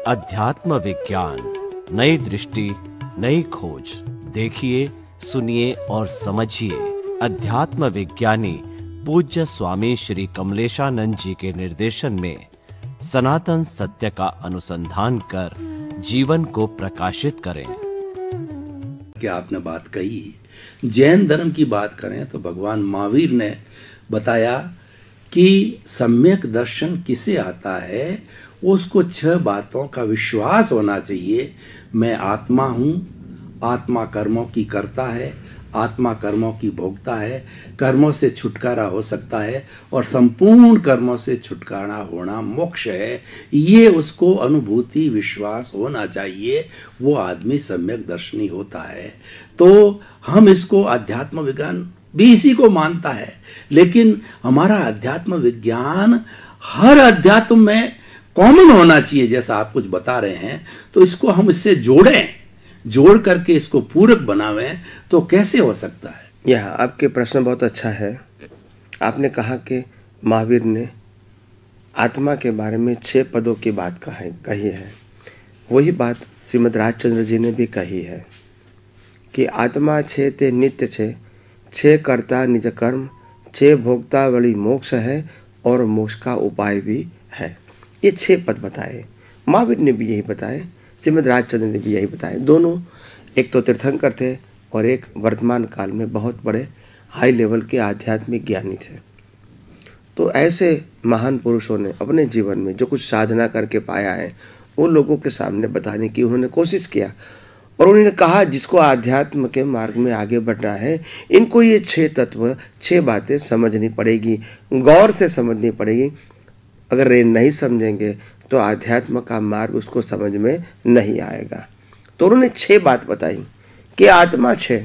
अध्यात्म विज्ञान, नई दृष्टि, नई खोज। देखिए, सुनिए और समझिए। अध्यात्म विज्ञानी पूज्य स्वामी श्री कमलेशानंद जी के निर्देशन में सनातन सत्य का अनुसंधान कर जीवन को प्रकाशित करें। क्या आपने बात कही, जैन धर्म की बात करें तो भगवान महावीर ने बताया कि सम्यक दर्शन किसे आता है, उसको 6 बातों का विश्वास होना चाहिए। मैं आत्मा हूँ, आत्मा कर्मों की करता है, आत्मा कर्मों की भोगता है, कर्मों से छुटकारा हो सकता है और संपूर्ण कर्मों से छुटकारा होना मोक्ष है। ये उसको अनुभूति विश्वास होना चाहिए, वो आदमी सम्यक दर्शनी होता है। तो हम इसको अध्यात्म विज्ञान भी इसी को मानता है, लेकिन हमारा अध्यात्म विज्ञान हर अध्यात्म में कॉमन होना चाहिए। जैसा आप कुछ बता रहे हैं, तो इसको हम इससे जोड़ करके इसको पूरक बनावें तो कैसे हो सकता है? यह आपके प्रश्न बहुत अच्छा है। आपने कहा कि महावीर ने आत्मा के बारे में 6 पदों की बात कही है। वही बात श्रीमद् राजचंद्र जी ने भी कही है कि आत्मा छे ते नित्य छे कर्ता निज कर्म, छे भोक्ता वली मोक्ष है और मोक्ष का उपाय भी है। ये 6 पद बताए, महावीर ने भी यही बताए, श्रीमद् राजचंद्र ने भी यही बताए। दोनों, एक तो तीर्थंकर थे और एक वर्तमान काल में बहुत बड़े हाई लेवल के आध्यात्मिक ज्ञानी थे। तो ऐसे महान पुरुषों ने अपने जीवन में जो कुछ साधना करके पाया है, वो लोगों के सामने बताने की उन्होंने कोशिश किया और उन्होंने कहा जिसको आध्यात्म के मार्ग में आगे बढ़ना है, इनको ये 6 तत्व, 6 बातें समझनी पड़ेगी, गौर से समझनी पड़ेगी। अगर ये नहीं समझेंगे तो आध्यात्म का मार्ग उसको समझ में नहीं आएगा। तो उन्होंने 6 बात बताई कि आत्मा 6,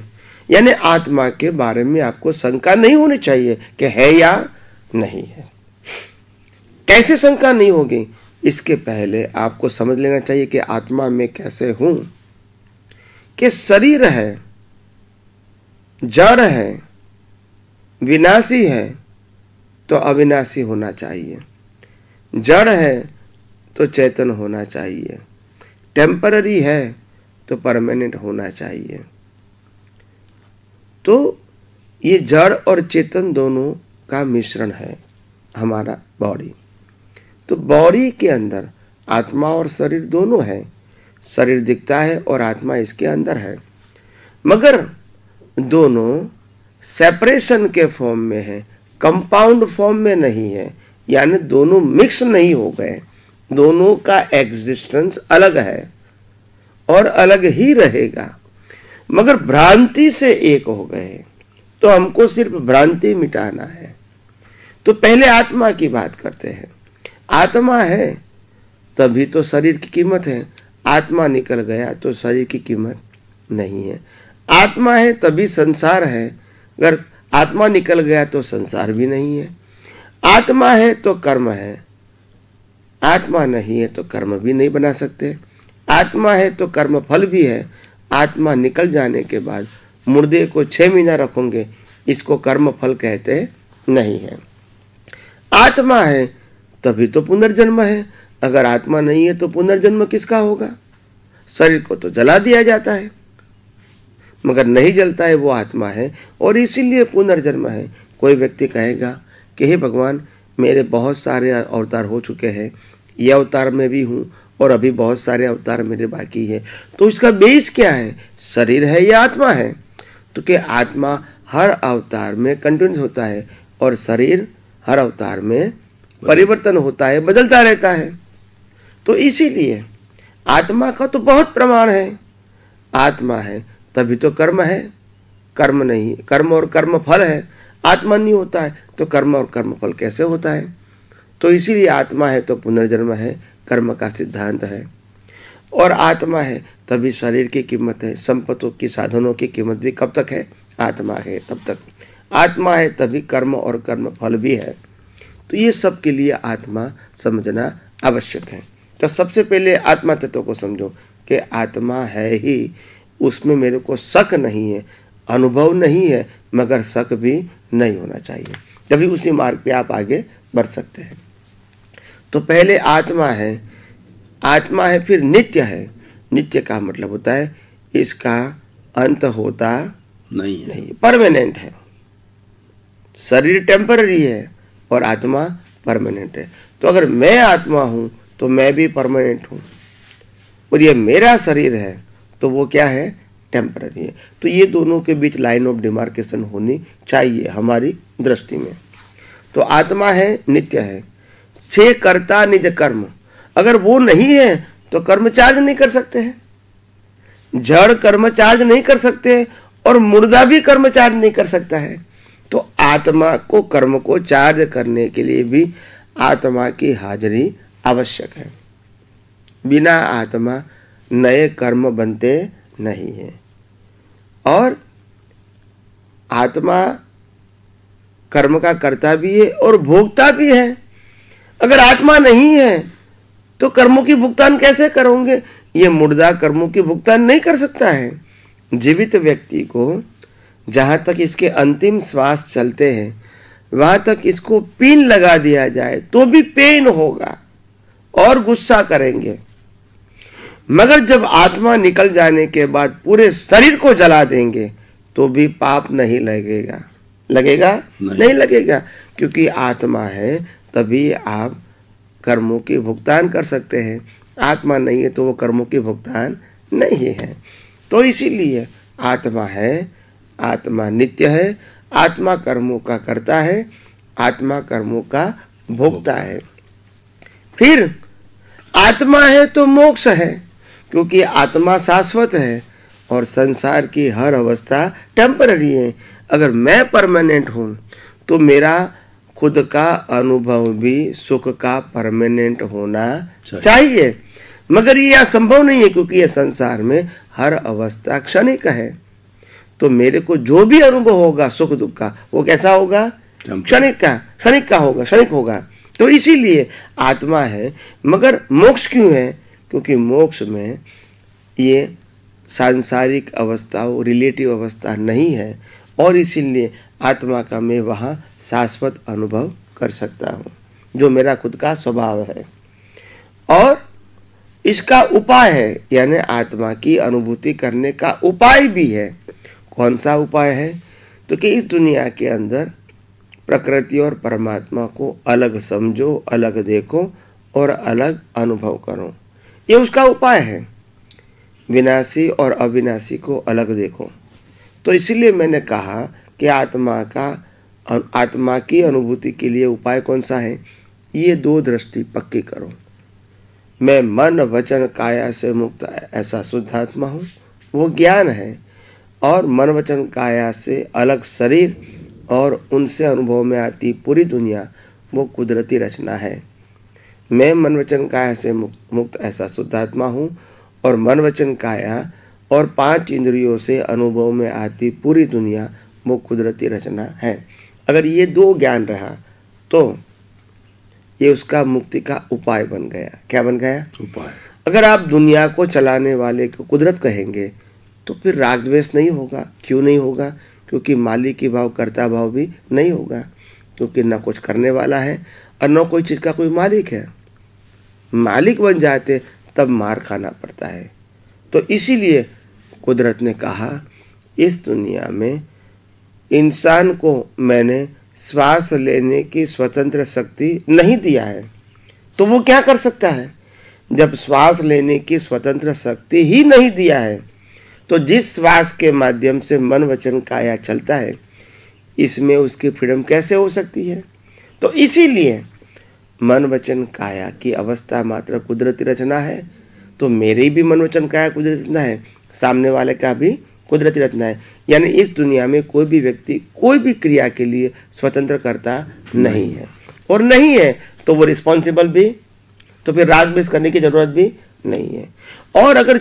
यानी आत्मा के बारे में आपको शंका नहीं होनी चाहिए कि है या नहीं है। कैसे शंका नहीं होगी, इसके पहले आपको समझ लेना चाहिए कि आत्मा में कैसे हूं, कि शरीर है, जड़ है, विनाशी है तो अविनाशी होना चाहिए, जड़ है तो चेतन होना चाहिए, टेम्पररी है तो परमानेंट होना चाहिए। तो ये जड़ और चेतन दोनों का मिश्रण है हमारा बॉडी। तो बॉडी के अंदर आत्मा और शरीर दोनों है। शरीर दिखता है और आत्मा इसके अंदर है, मगर दोनों सेपरेशन के फॉर्म में है, कंपाउंड फॉर्म में नहीं है, यानी दोनों मिक्स नहीं हो गए। दोनों का एग्जिस्टेंस अलग है और अलग ही रहेगा, मगर भ्रांति से एक हो गए। तो हमको सिर्फ भ्रांति मिटाना है। तो पहले आत्मा की बात करते हैं। आत्मा है तभी तो शरीर की कीमत है, आत्मा निकल गया तो शरीर की कीमत नहीं है। आत्मा है तभी संसार है, अगर आत्मा निकल गया तो संसार भी नहीं है। आत्मा है तो कर्म है, आत्मा नहीं है तो कर्म भी नहीं बना सकते। आत्मा है तो कर्म फल भी है। आत्मा निकल जाने के बाद मुर्दे को 6 महीना रखोगे, इसको कर्म फल कहते नहीं है। आत्मा है तभी तो पुनर्जन्म है, अगर आत्मा नहीं है तो पुनर्जन्म किसका होगा? शरीर को तो जला दिया जाता है, मगर नहीं जलता है वो आत्मा है और इसीलिए पुनर्जन्म है। कोई व्यक्ति कहेगा कि हे भगवान, मेरे बहुत सारे अवतार हो चुके हैं, ये अवतार में भी हूँ और अभी बहुत सारे अवतार मेरे बाकी है, तो इसका बेस क्या है? शरीर है या आत्मा है? तो कि आत्मा हर अवतार में कंटिन्यूस होता है और शरीर हर अवतार में परिवर्तन होता है, बदलता रहता है। तो इसीलिए आत्मा का तो बहुत प्रमाण है। आत्मा है तभी तो कर्म है, कर्म नहीं, कर्म और कर्म फल है, आत्मा नहीं होता है तो कर्म और कर्म फल कैसे होता है? तो इसीलिए आत्मा है तो पुनर्जन्म है, कर्म का सिद्धांत है। और आत्मा है तभी शरीर की कीमत है, संपत्तियों की, साधनों की कीमत भी कब तक है? आत्मा है तब तक। आत्मा है तभी कर्म और कर्म फल भी है। तो ये सब के लिए आत्मा समझना आवश्यक है। तो सबसे पहले आत्मा तत्व को समझो कि आत्मा है ही, उसमें मेरे को शक नहीं है, अनुभव नहीं है, मगर शक भी नहीं होना चाहिए, तभी उसी मार्ग पे आप आगे बढ़ सकते हैं। तो पहले आत्मा है, आत्मा है फिर नित्य है। नित्य का मतलब होता है इसका अंत होता नहीं, परमानेंट है। शरीर टेम्पररी है और आत्मा परमानेंट है। तो अगर मैं आत्मा हूं तो मैं भी परमानेंट हूं, और ये मेरा शरीर है तो वो क्या है, टेम्पररी है। तो ये दोनों के बीच लाइन ऑफ डिमार्केशन होनी चाहिए हमारी दृष्टि में। तो आत्मा है, नित्य है। 6 कर्ता निज कर्म, अगर वो नहीं है तो कर्म चार्ज नहीं कर सकते हैं। जड़ कर्म चार्ज नहीं कर सकते और मुर्दा भी कर्म चार्ज नहीं कर सकता है। तो आत्मा को कर्म को चार्ज करने के लिए भी आत्मा की हाजिरी आवश्यक है। बिना आत्मा नए कर्म बनते नहीं है। और आत्मा कर्म का कर्ता भी है और भोगता भी है। अगर आत्मा नहीं है तो कर्मों की भुगतान कैसे करोगे? ये मुर्दा कर्मों की भुगतान नहीं कर सकता है। जीवित व्यक्ति को जहां तक इसके अंतिम श्वास चलते हैं वहां तक इसको पिन लगा दिया जाए तो भी पेन होगा और गुस्सा करेंगे, मगर जब आत्मा निकल जाने के बाद पूरे शरीर को जला देंगे तो भी पाप नहीं लगेगा। लगेगा? नहीं लगेगा, क्योंकि आत्मा है तभी आप कर्मों की भुगतान कर सकते हैं। आत्मा नहीं है तो वो कर्मों की भुगतान नहीं है। तो इसीलिए आत्मा है, आत्मा नित्य है, आत्मा कर्मों का करता है, आत्मा कर्मों का भोगता है। फिर आत्मा है तो मोक्ष है, क्योंकि आत्मा शाश्वत है और संसार की हर अवस्था टेम्पररी है। अगर मैं परमानेंट हूं तो मेरा खुद का अनुभव भी सुख का परमानेंट होना चाहिए, मगर ये असंभव नहीं है, क्योंकि ये संसार में हर अवस्था क्षणिक है। तो मेरे को जो भी अनुभव होगा सुख दुख का, वो कैसा होगा? क्षणिक होगा। तो इसीलिए आत्मा है। मगर मोक्ष क्यों है? क्योंकि मोक्ष में ये सांसारिक अवस्था, रिलेटिव अवस्था नहीं है, और इसीलिए आत्मा का मैं वहाँ शाश्वत अनुभव कर सकता हूँ, जो मेरा खुद का स्वभाव है। और इसका उपाय है, यानी आत्मा की अनुभूति करने का उपाय भी है। कौन सा उपाय है? तो कि इस दुनिया के अंदर प्रकृति और परमात्मा को अलग समझो, अलग देखो और अलग अनुभव करो। ये उसका उपाय है। विनाशी और अविनाशी को अलग देखो। तो इसीलिए मैंने कहा कि आत्मा की अनुभूति के लिए उपाय कौन सा है? ये 2 दृष्टि पक्की करो। मैं मन वचन काया से मुक्त ऐसा शुद्ध आत्मा हूँ, वो ज्ञान है। और मन वचन काया से अलग शरीर और उनसे अनुभव में आती पूरी दुनिया, वो कुदरती रचना है। मैं मन वचन काया से मुक्त ऐसा शुद्ध आत्मा हूँ, और मन वचन काया और 5 इंद्रियों से अनुभव में आती पूरी दुनिया वो कुदरती रचना है। अगर ये 2 ज्ञान रहा तो ये उसका मुक्ति का उपाय बन गया। क्या बन गया? उपाय। अगर आप दुनिया को चलाने वाले को कुदरत कहेंगे तो फिर राग द्वेष नहीं होगा। क्यों नहीं होगा? क्योंकि मालिक की भाव, कर्ता भाव भी नहीं होगा, क्योंकि न कुछ करने वाला है और न कोई चीज़ का कोई मालिक है। मालिक बन जाते तब मार खाना पड़ता है। तो इसीलिए कुदरत ने कहा, इस दुनिया में इंसान को मैंने श्वास लेने की स्वतंत्र शक्ति नहीं दिया है, तो वो क्या कर सकता है? जब श्वास लेने की स्वतंत्र शक्ति ही नहीं दिया है, तो जिस श्वास के माध्यम से मन वचन काया चलता है, इसमें उसकी फ्रीडम कैसे हो सकती है? तो इसीलिए मन वचन काया की अवस्था मात्र कुदरती रचना है। तो मेरी भी मन वचन काया कुदरती रचना है, सामने वाले का भी कुदरती रचना है। यानी इस दुनिया में कोई भी व्यक्ति कोई भी क्रिया के लिए स्वतंत्र करता नहीं है, और नहीं है तो वो रिस्पॉन्सिबल भी, तो फिर राग द्वेष करने की जरूरत भी नहीं है। और अगर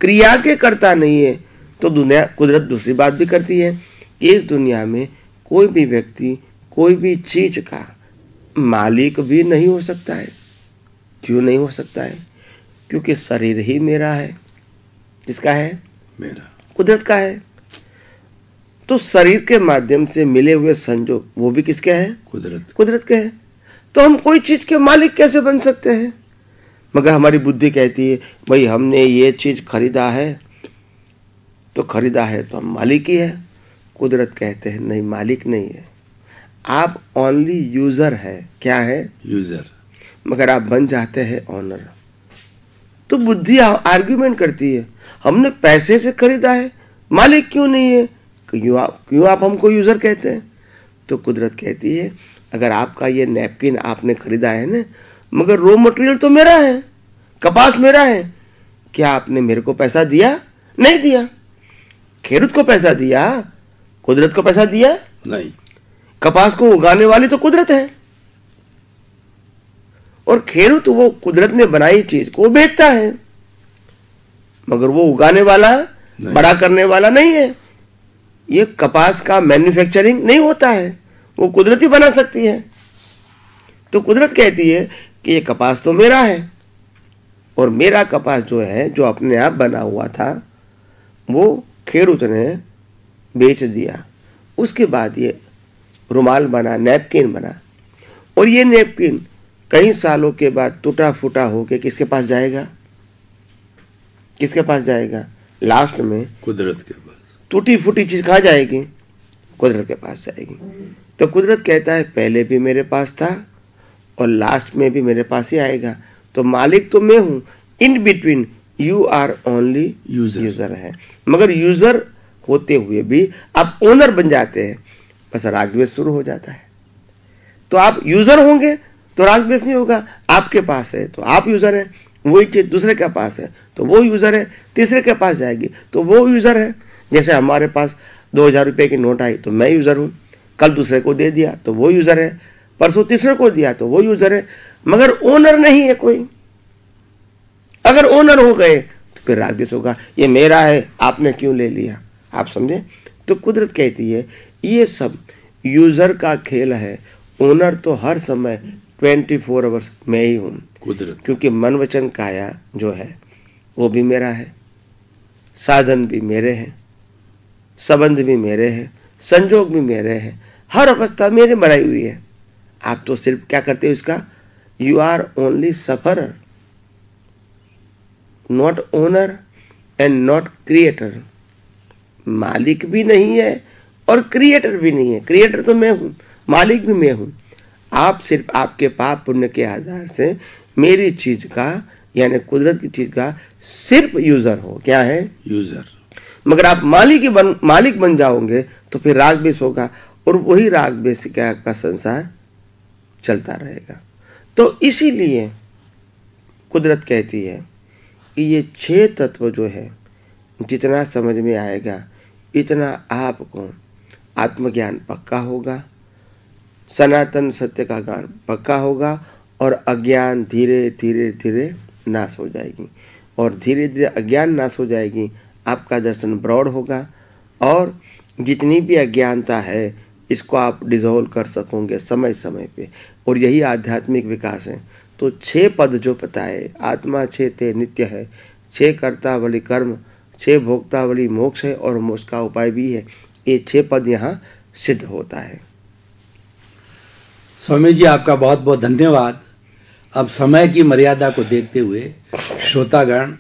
क्रिया के करता नहीं है तो दुनिया कुदरत दूसरी बात भी करती है कि इस दुनिया में कोई भी व्यक्ति कोई भी चीज का मालिक भी नहीं हो सकता है। क्यों नहीं हो सकता है? क्योंकि शरीर ही मेरा है। किसका है? मेरा, कुदरत का है। तो शरीर के माध्यम से मिले हुए संयोग वो भी किसके हैं? कुदरत के हैं। तो हम कोई चीज के मालिक कैसे बन सकते हैं? मगर हमारी बुद्धि कहती है भाई हमने ये चीज खरीदा है तो हम मालिक ही है। कुदरत कहते हैं नहीं, मालिक नहीं है, आप ओनली यूजर है। क्या है? यूजर। मगर आप बन जाते हैं ओनर। तो बुद्धि आर्ग्यूमेंट करती है हमने पैसे से खरीदा है, मालिक क्यों नहीं है, क्यों आप हमको यूजर कहते हैं? तो कुदरत कहती है अगर आपका ये नैपकिन आपने खरीदा है ना, मगर रॉ मटेरियल तो मेरा है, कपास मेरा है, क्या आपने मेरे को पैसा दिया? नहीं दिया। खेरूत को पैसा दिया, कुदरत को पैसा दिया? नहीं। कपास को उगाने वाली तो कुदरत है, और खेरूत वो कुदरत ने बनाई चीज को बेचता है, मगर वो उगाने वाला, बड़ा करने वाला नहीं है। ये कपास का मैन्युफैक्चरिंग नहीं होता है, वो कुदरत ही बना सकती है। तो कुदरत कहती है कि ये कपास तो मेरा है, और मेरा कपास जो है, जो अपने आप बना हुआ था, वो खेरूत ने बेच दिया। उसके बाद ये रुमाल बना, नैपकिन बना, और ये नैपकिन कई सालों के बाद टूटा फूटा होके किसके पास जाएगा? किसके पास जाएगा? लास्ट में कुदरत के पास। टूटी फूटी चीज कहाँ जाएगी? कुदरत के पास जाएगी। तो कुदरत कहता है पहले भी मेरे पास था और लास्ट में भी मेरे पास ही आएगा। तो मालिक तो मैं हूं, in between you are only user है। मगर यूजर होते हुए भी आप ओनर बन जाते हैं, बस राग द्वेष शुरू हो जाता है। तो आप यूजर होंगे तो राग द्वेष नहीं होगा। आपके पास है तो आप यूजर है, वही चीज दूसरे के पास है तो वो यूजर है, तीसरे के पास जाएगी तो वो यूजर है। जैसे हमारे पास 2000 रुपए की नोट आई तो मैं यूजर हूं, कल दूसरे को दे दिया तो वो यूजर है, परसों तीसरे को दिया तो वो यूजर है, मगर ओनर नहीं है कोई। अगर ओनर हो गए तो फिर राग द्वेष होगा, ये मेरा है आपने क्यों ले लिया। आप समझे? तो कुदरत कहती है ये सब यूजर का खेल है, ओनर तो हर समय 24 आवर्स मैं ही हूं कुदरत। क्योंकि मन वचन काया जो है वो भी मेरा है, साधन भी मेरे हैं, संबंध भी मेरे हैं, संजोग भी मेरे हैं, हर अवस्था मेरे बनाई हुई है। आप तो सिर्फ क्या करते हो इसका? You are only sufferer, not owner and not creator. मालिक भी नहीं है और क्रिएटर भी नहीं है। क्रिएटर तो मैं हूं, मालिक भी मैं हूं। आप सिर्फ आपके पाप पुण्य के आधार से मेरी चीज का, यानी कुदरत की चीज का सिर्फ यूजर हो। क्या है? यूजर। मगर आप मालिक बन जाओगे तो फिर राग द्वेष होगा, और वही राग द्वेष का संसार चलता रहेगा। तो इसीलिए कुदरत कहती है कि ये 6 तत्व जो है जितना समझ में आएगा इतना आपको आत्मज्ञान पक्का होगा, सनातन सत्य का ज्ञान पक्का होगा, और अज्ञान धीरे धीरे धीरे नाश हो जाएगी, और धीरे धीरे अज्ञान नाश हो जाएगी, आपका दर्शन ब्रॉड होगा, और जितनी भी अज्ञानता है इसको आप डिसॉल्व कर सकोगे समय समय पे। और यही आध्यात्मिक विकास है। तो 6 पद जो बताए, आत्मा 6 ते नित्य है, 6 कर्ता बलि कर्म, 6 भोक्ता बलि मोक्ष है, और मोक्ष का उपाय भी है। ये 6 पद यहाँ सिद्ध होता है। स्वामी जी आपका बहुत बहुत धन्यवाद। अब समय की मर्यादा को देखते हुए श्रोतागण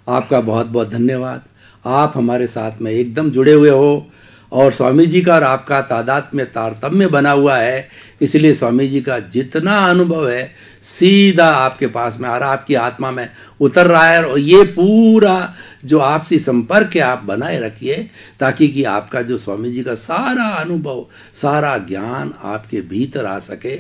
आपका बहुत बहुत धन्यवाद। आप हमारे साथ में एकदम जुड़े हुए हो, और स्वामी जी का और आपका तादात्म्य तारतम्य बना हुआ है, इसलिए स्वामी जी का जितना अनुभव है सीधा आपके पास में आ रहा, आपकी आत्मा में उतर रहा है। और ये पूरा जो आपसी संपर्क है आप बनाए रखिए, ताकि कि आपका जो स्वामी जी का सारा अनुभव, सारा ज्ञान आपके भीतर आ सके,